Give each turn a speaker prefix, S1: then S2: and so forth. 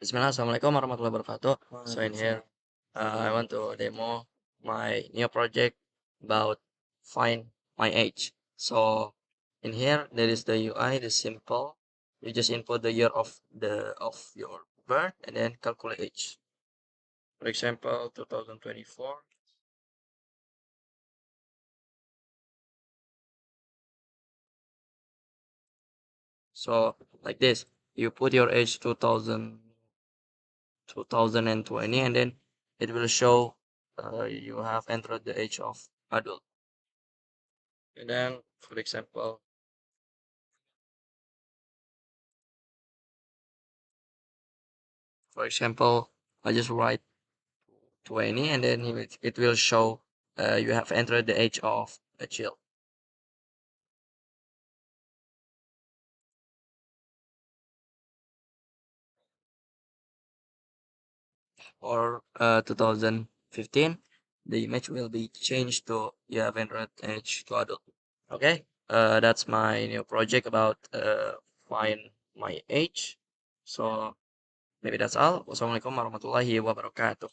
S1: Bismillah, Assalamualaikum warahmatullahi wabarakatuh. So in here, I want to demo my new project about find my age. So in here, there is the UI, the simple. You just input the year of your birth and then calculate age. For example, 2024. So like this, you put your age 2020, and then it will show you have entered the age of adult. And then, for example, I just write 20, and then it will show you have entered the age of a child. Or 2015, the image will be changed to you have entered age to adult. Okay, that's my new project about find my age. So maybe that's all. Wassalamualaikum warahmatullahi wabarakatuh.